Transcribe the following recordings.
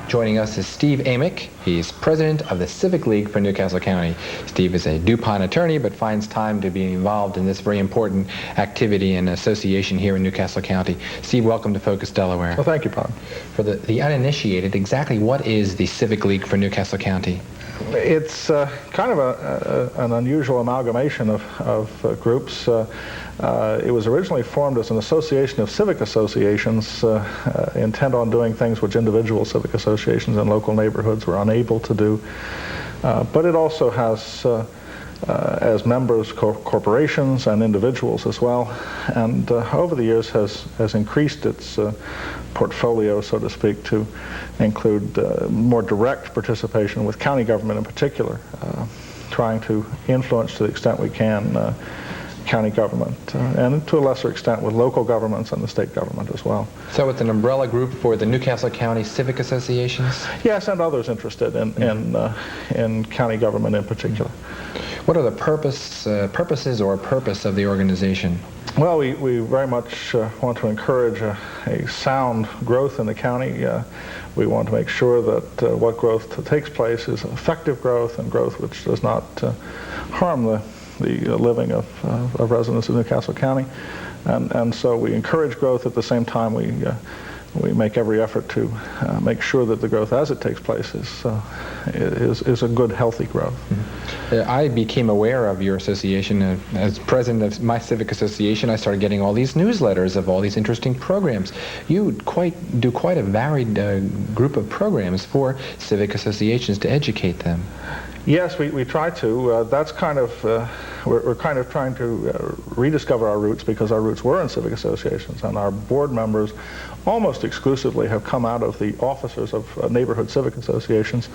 Joining us is Steve Amick. He's president of the Civic League for Newcastle County. Steve is a DuPont attorney, but finds time to be involved in this very important activity and association here in Newcastle County. Steve, welcome to Focus Delaware. Well, thank you, Bob. For the uninitiated, exactly what is the Civic League for Newcastle County? It's kind of an unusual amalgamation of groups. It was originally formed as an association of civic associations intent on doing things which individual civic associations in local neighborhoods were unable to do. But it also has as members corporations and individuals as well, and over the years has increased its portfolio, so to speak, to include more direct participation with county government in particular, trying to influence to the extent we can county government, and to a lesser extent with local governments and the state government as well. So it's an umbrella group for the Newcastle County Civic Associations? Yes, and others interested in county government in particular. What are the purposes or purpose of the organization? Well, we very much want to encourage a sound growth in the county. We want to make sure that what growth takes place is effective growth and growth which does not harm the living of residents of Newcastle County. And so we encourage growth. At the same time, we make every effort to make sure that the growth as it takes place is a good, healthy growth. Mm-hmm. I became aware of your association as president of my civic association. I started getting all these newsletters of all these interesting programs. You do quite a varied group of programs for civic associations to educate them. Yes, we try to. That's kind of, we're kind of trying to rediscover our roots, because our roots were in civic associations, and our board members almost exclusively have come out of the officers of neighborhood civic associations,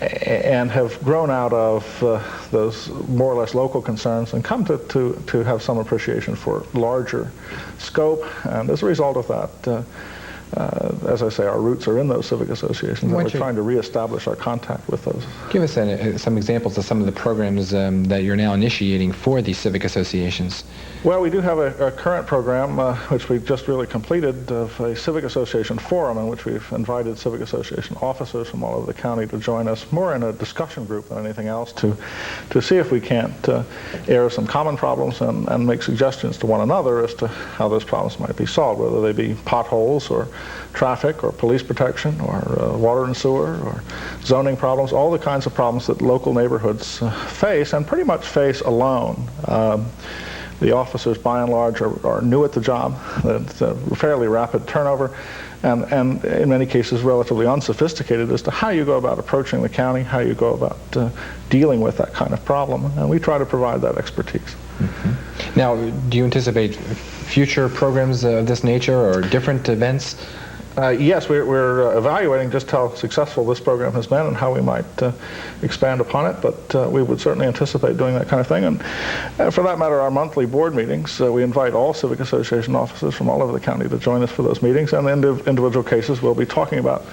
and have grown out of those more or less local concerns and come to have some appreciation for larger scope. And as a result of that, as I say, our roots are in those civic associations, and we're trying to reestablish our contact with those. Give us some examples of some of the programs that you're now initiating for these civic associations. Well, we do have a current program, which we've just really completed, of a civic association forum, in which we've invited civic association officers from all over the county to join us, more in a discussion group than anything else, to see if we can't air some common problems and make suggestions to one another as to how those problems might be solved, whether they be potholes or traffic or police protection or water and sewer or zoning problems, all the kinds of problems that local neighborhoods face, and pretty much face alone. The officers, by and large, are new at the job. It's a fairly rapid turnover, and in many cases relatively unsophisticated as to how you go about approaching the county, how you go about dealing with that kind of problem, and we try to provide that expertise. Mm-hmm. Now, do you anticipate future programs of this nature or different events? Yes, we're evaluating just how successful this program has been and how we might expand upon it, but we would certainly anticipate doing that kind of thing. And for that matter, our monthly board meetings, we invite all civic association officers from all over the county to join us for those meetings, and in individual cases we'll be talking about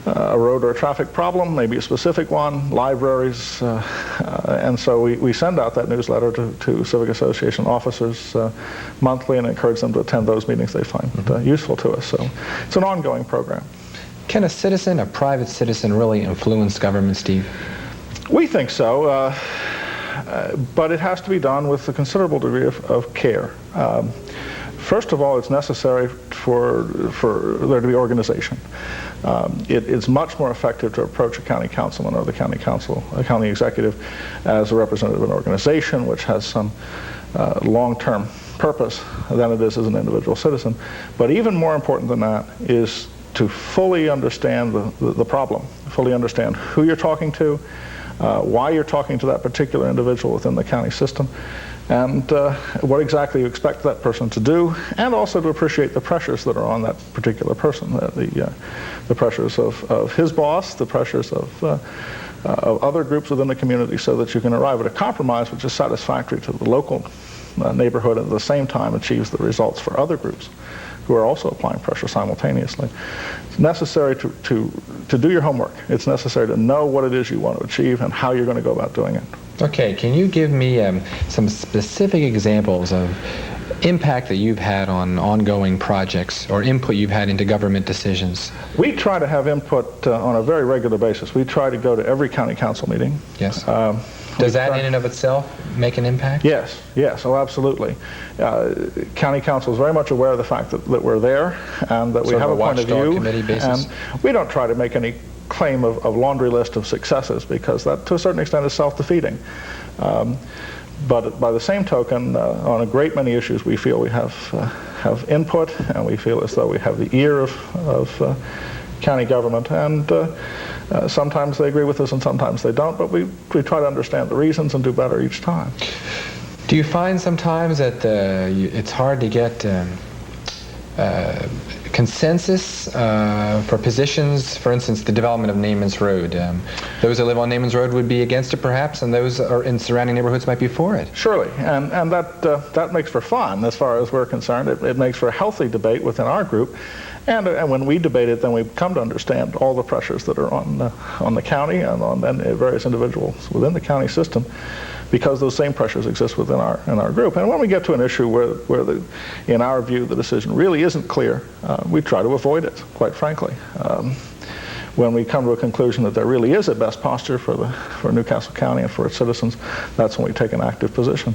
a road or a traffic problem, maybe a specific one, libraries, and so we send out that newsletter to civic association officers monthly and encourage them to attend those meetings they find useful to us. So it's an ongoing program. Can a private citizen, really influence government, Steve? We think so, but it has to be done with a considerable degree of care. First of all, it's necessary for there to be organization. It's much more effective to approach a county councilman or the county council, a county executive, as a representative of an organization which has some long-term purpose than it is as an individual citizen. But even more important than that is to fully understand the problem, fully understand who you're talking to, why you're talking to that particular individual within the county system, and what exactly you expect that person to do, and also to appreciate the pressures that are on that particular person, the pressures of his boss, the pressures of other groups within the community, so that you can arrive at a compromise which is satisfactory to the local neighborhood and at the same time achieves the results for other groups who are also applying pressure simultaneously. It's necessary to do your homework. It's necessary to know what it is you want to achieve and how you're going to go about doing it. Okay, can you give me some specific examples of impact that you've had on ongoing projects or input you've had into government decisions? We try to have input on a very regular basis. We try to go to every county council meeting. Yes. Does that in and of itself make an impact? Yes, oh, absolutely. County council is very much aware of the fact that we're there and that we have a point of view. Committee basis. And we don't try to make any claim of laundry list of successes, because that, to a certain extent, is self-defeating. But by the same token, on a great many issues, we feel we have input, and we feel as though we have the ear of county government. And sometimes they agree with us, and sometimes they don't. But we try to understand the reasons and do better each time. Do you find sometimes that it's hard to get consensus for positions? For instance, the development of Naaman's Road. Those that live on Naaman's Road would be against it, perhaps, and those are in surrounding neighborhoods might be for it. Surely, and that makes for fun as far as we're concerned. It makes for a healthy debate within our group. And when we debate it, then we come to understand all the pressures that are on the county and on various individuals within the county system, because those same pressures exist within our group. And when we get to an issue where in our view, the decision really isn't clear, we try to avoid it, quite frankly. When we come to a conclusion that there really is a best posture for Newcastle County and for its citizens, that's when we take an active position.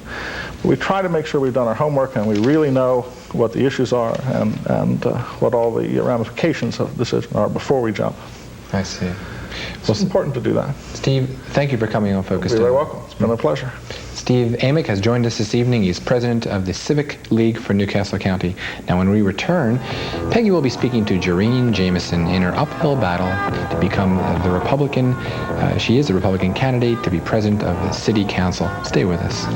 We try to make sure we've done our homework and we really know what the issues are and what all the ramifications of the decision are before we jump. I see. It's important to do that. Steve, thank you for coming on Focus. You're very welcome. It's been a pleasure. Steve Amick has joined us this evening. He's president of the Civic League for Newcastle County. Now, when we return, Peggy will be speaking to Jareen Jameson in her uphill battle to become the Republican. She is a Republican candidate to be president of the City Council. Stay with us.